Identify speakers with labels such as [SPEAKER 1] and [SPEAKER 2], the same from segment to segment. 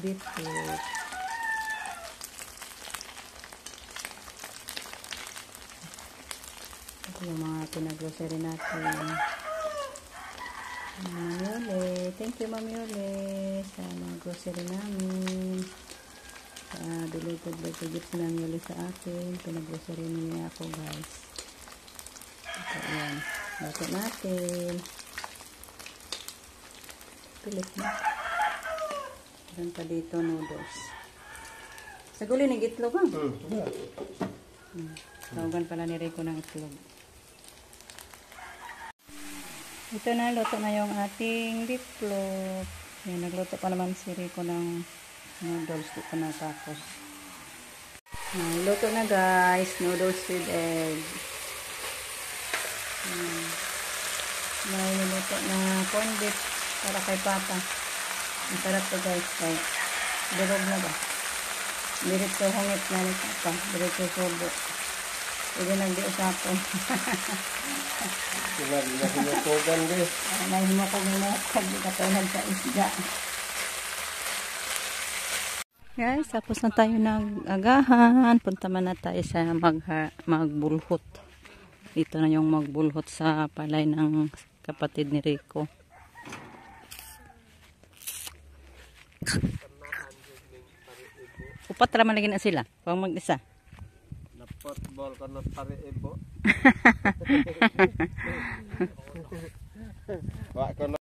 [SPEAKER 1] beetroot. Ito yung mga pinag-grocery natin. Mami Ule. Thank you, Mami Ule, sa mga grocery namin. Sa belated birthday gift si Mami Ule sa akin. Pinag-grocery niya ako, guys. Ito, yan. Luto natin. Pilit na. Meron pa dito noodles. Sa guli, nag-itlog ka? Tawagan pala ni Rico ng itlog. Ito na, luto na yung ating beefloaf. Yan, nagluto pa naman si Rico ng noodles. Di pa natapos. Luto na, guys. Noodles with egg. May niluto na corn beef para kay Papa. Ang sarap to, guys. Kaya, durog na ba? Diretso hungit na ni Papa. Diretso subo. Pwede nagdi-usapon.
[SPEAKER 2] Nahimukogan din.
[SPEAKER 1] Nahimukogan. Di ka tayo nagka-isda. Guys, tapos na tayo nag-agahan. Punta man na tayo sa magbulhot. Ito na yung magbulhot sa palay ng kapatid ni Rico. Upat raman lagi na sila. Pag mag-isa.
[SPEAKER 2] Football ka na pare-ibo. Wak ko na.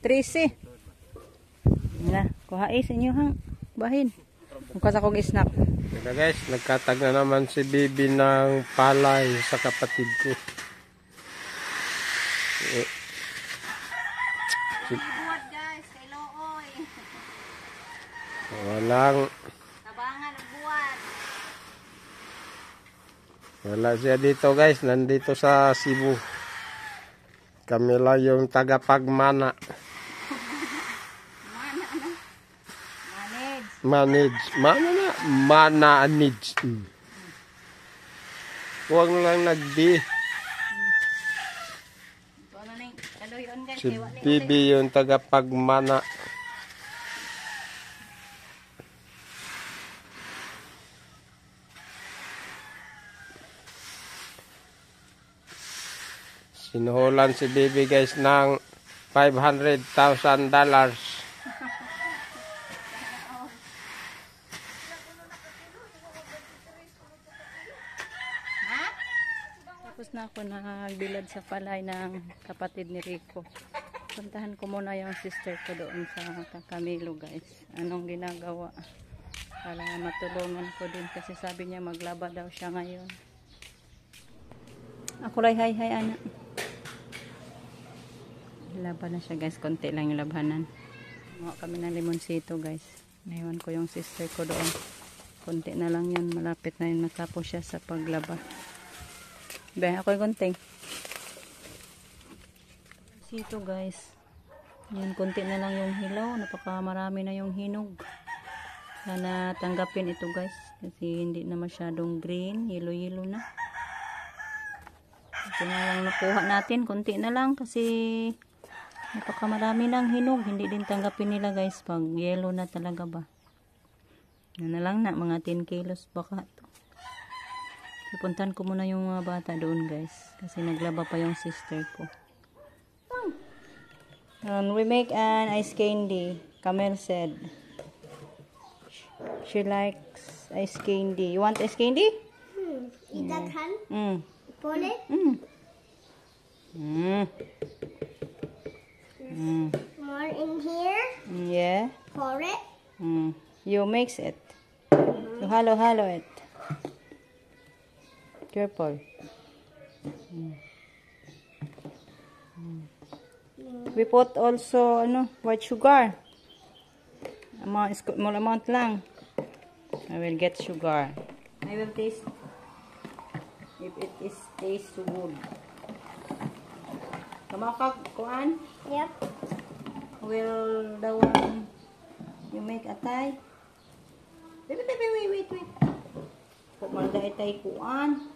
[SPEAKER 1] Tracy. Na, kuha sa inyo hang bahin. Mukha sa kong snap.
[SPEAKER 2] Kaya guys, nagkatag na naman si Bibi ng palay sa kapatid ko.
[SPEAKER 1] Buhat guys, kay Looy.
[SPEAKER 2] Walang.
[SPEAKER 1] Tabangan ang buhat.
[SPEAKER 2] Wala siya dito guys, nandito sa Cebu. Kami lang yung tagapagmana. Manage. Huwag lang nagdi. Si Bibi yung tagapagmana. Sinuhulan si Bibi guys ng $500,000.
[SPEAKER 1] Tapos na ako nagbilad sa palay ng kapatid ni Rico. Puntahan ko muna yung sister ko doon sa Camilo guys. Anong ginagawa? Para matulungan ko din kasi sabi niya maglaba daw siya ngayon. Ako lang hi anak. Laban na siya guys. Konti lang yung labhanan. Mga kami ng limonsito guys. Naiwan ko yung sister ko doon. Konti na lang yan. Malapit na yun matapos siya sa paglaba. Bayan ako yung konting. Sito guys. Yan, konti na lang yung hilaw. Napakamarami na yung hinog. Sana tanggapin ito guys. Kasi hindi na masyadong green. Yellow na. Ito na lang nakuha natin. Konti na lang kasi napakamarami ng hinog. Hindi din tanggapin nila guys. Pag yellow na talaga ba. Yan na lang na. Mga 10 kilos baka ito. Pupuntahan ko muna yung mga bata doon guys. Kasi naglaba pa yung sister ko. And we make an ice candy. Camille said she likes ice candy. You want ice candy?
[SPEAKER 3] Eat that can. Pull it. More in here.
[SPEAKER 1] Yeah.
[SPEAKER 3] Pour it.
[SPEAKER 1] You mix it. You halo it. Careful. We put also white sugar. Small amount lang. I will get sugar. I will taste if it is taste good. Kamakag kuan?
[SPEAKER 3] Yep.
[SPEAKER 1] Will the one you make atay? Wait. Kung malda itay kuan.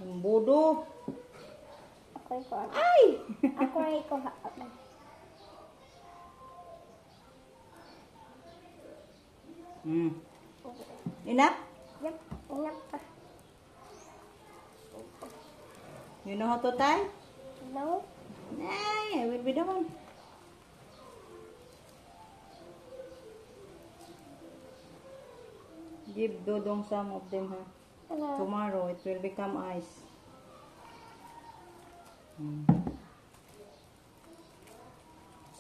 [SPEAKER 1] Yung bodo. Ay!
[SPEAKER 3] Ako ay ko.
[SPEAKER 1] Enough?
[SPEAKER 3] Yep. Enough.
[SPEAKER 1] You know how to tie?
[SPEAKER 3] No.
[SPEAKER 1] Ay, I will be the one. Give Dodong some of them, ha? Tomorrow it will become ice.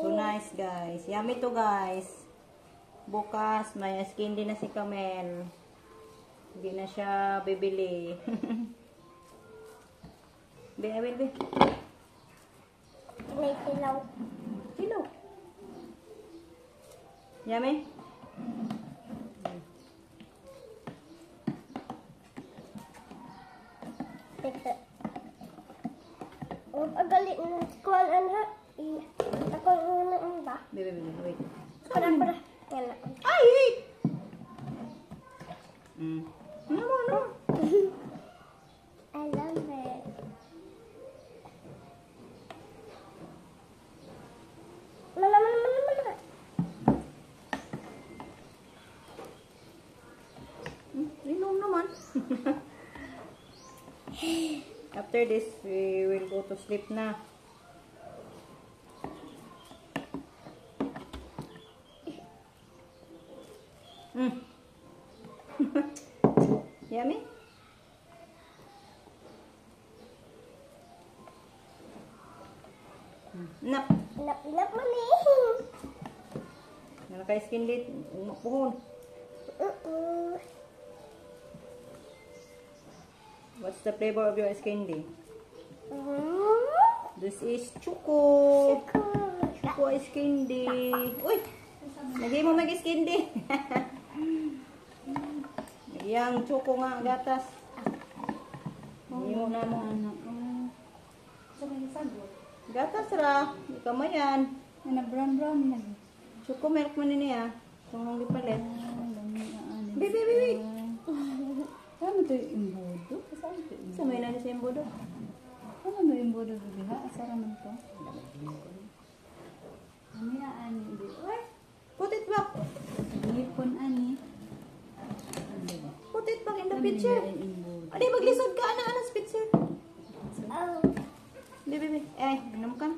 [SPEAKER 1] So nice, guys. Yummy to, guys. Bukas may skin din na si Camel. Hindi na siya bibili. Be, I will be.
[SPEAKER 3] May silaw.
[SPEAKER 1] Hello. Yummy?
[SPEAKER 3] Agalit na kuan ana. Ako na ba?
[SPEAKER 1] Be, wait.
[SPEAKER 3] Para. Yan na.
[SPEAKER 1] Ay, wait! No.
[SPEAKER 3] I love it. Mana.
[SPEAKER 1] Inom naman. After this, we will go to sleep na. Yummy? Nap.
[SPEAKER 3] Inap man eh.
[SPEAKER 1] Naka-skin date. Puhon. What's the flavor of your ice candy? This is choco. Choco ice candy. Uy! Lagay mo mag ice candy. Yang choco nga gatas. Hindi mo na mo. Gatas ra. Di ka mayan.
[SPEAKER 4] Brown na.
[SPEAKER 1] Choco milk man niya. Kung hindi palit. Bibi.
[SPEAKER 4] Ano to yung imbodo? Saan to yung
[SPEAKER 1] Sa may nani sa imbodo.
[SPEAKER 4] Ano to yung imbodo bibi ha? Asara man to? Ano ya ani?
[SPEAKER 1] Uy! Put it back.
[SPEAKER 4] Hipon ani.
[SPEAKER 1] Put it back in the picture. Adi, maglisod ka. Anas picture. Bibi. Inom ka.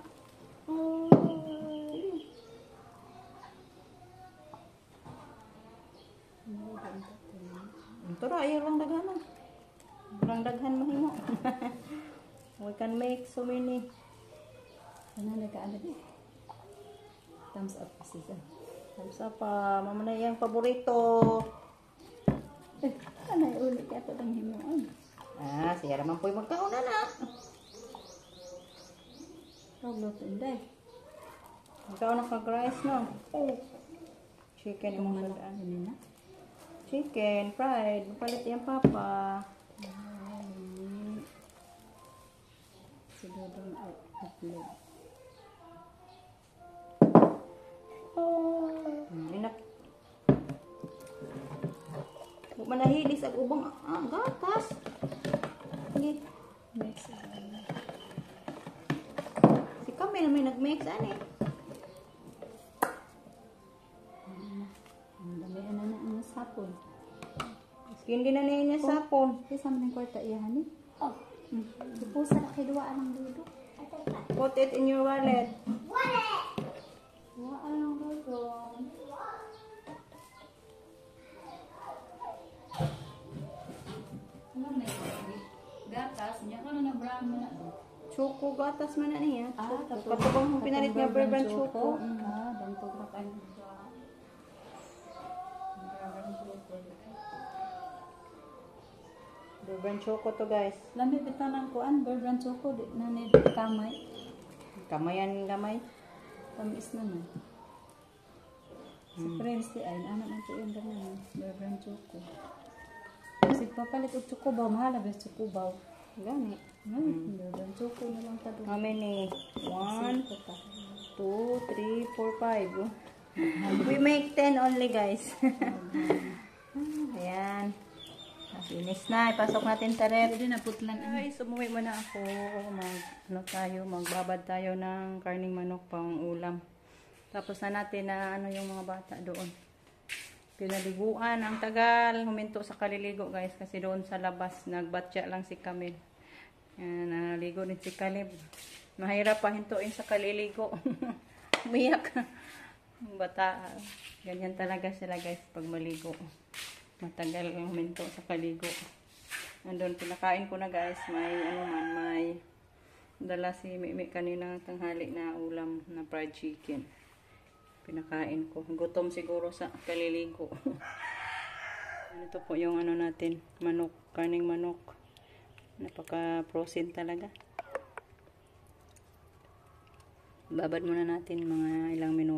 [SPEAKER 1] Tara, ayaw lang daghan. Lang daghan mahimo. We can make so many.
[SPEAKER 4] Ano nagkaalat eh? Thumbs up kasi siya.
[SPEAKER 1] Thumbs up pa. Mama na yung paborito.
[SPEAKER 4] Ano yung ulit ka ito ng himuan?
[SPEAKER 1] Siya naman po'y magkauna na.
[SPEAKER 4] Pagluto inday.
[SPEAKER 1] Magkauna kag-rice, no? Chicken yung mga
[SPEAKER 4] Ano nina?
[SPEAKER 1] chicken, fried. Mapalit yung papa.
[SPEAKER 4] Si Dodong ay upload.
[SPEAKER 1] Inak. Huwag manahilis ang ubang gatas. Sige.
[SPEAKER 4] Mix.
[SPEAKER 1] Si Camille may nag-mix, ani.
[SPEAKER 4] Ang dami na ang sapon.
[SPEAKER 1] Skin din na niya sapon.
[SPEAKER 4] Kasi sa mga kwarta iyahan eh. Pusa na kay duwa ang dudo.
[SPEAKER 1] Put it in your wallet.
[SPEAKER 4] Waan ang gagawin. Ano na yun? Gatas, niya ka na brown mo na.
[SPEAKER 1] Choco gatas man na niya.
[SPEAKER 4] Katubang
[SPEAKER 1] Katubang mong pinalit niya Burban Choco.
[SPEAKER 4] Bantog na kayo.
[SPEAKER 1] Burban Choco to guys.
[SPEAKER 4] Lamit bitaw ng kuan, Burban Choco, di na need kamay.
[SPEAKER 1] Kamayan gamay.
[SPEAKER 4] Tamis naman. Sa friends di ay, anak man ito yung ganun. Burban Choco. Kasi papalit og Chocobaw, mahal ba Chocobaw?
[SPEAKER 1] Gani.
[SPEAKER 4] Burban Choco na lang tado.
[SPEAKER 1] How many? 1, 2, 3, 4, 5. We make 10 only guys. Ayan. Finish na. Ipasok natin sa ref.
[SPEAKER 4] Pwede na putlan.
[SPEAKER 1] Guys, umuwi muna ako. Magbabad tayo ng karning manok pang ulam. Tapos na natin na ano yung mga bata doon. Pinaliguan. Ang tagal. Huminto sa kaliligo guys. Kasi doon sa labas, nagbatya lang si Camille. Yan, naligo din si Caleb. Mahirap pa hintuin sa kaliligo. Umiyak. Bata. Ganyan talaga sila guys pag maligo. Matagal huminto sa kaligo. Andun, pinakain ko na guys. May dala si Mimi kanina tanghali na ulam na fried chicken. Pinakain ko. Gutom siguro sa kaliligo. Ito po yung ano natin, manok, karning manok. Napaka-protein talaga. Babad muna natin mga ilang minuto.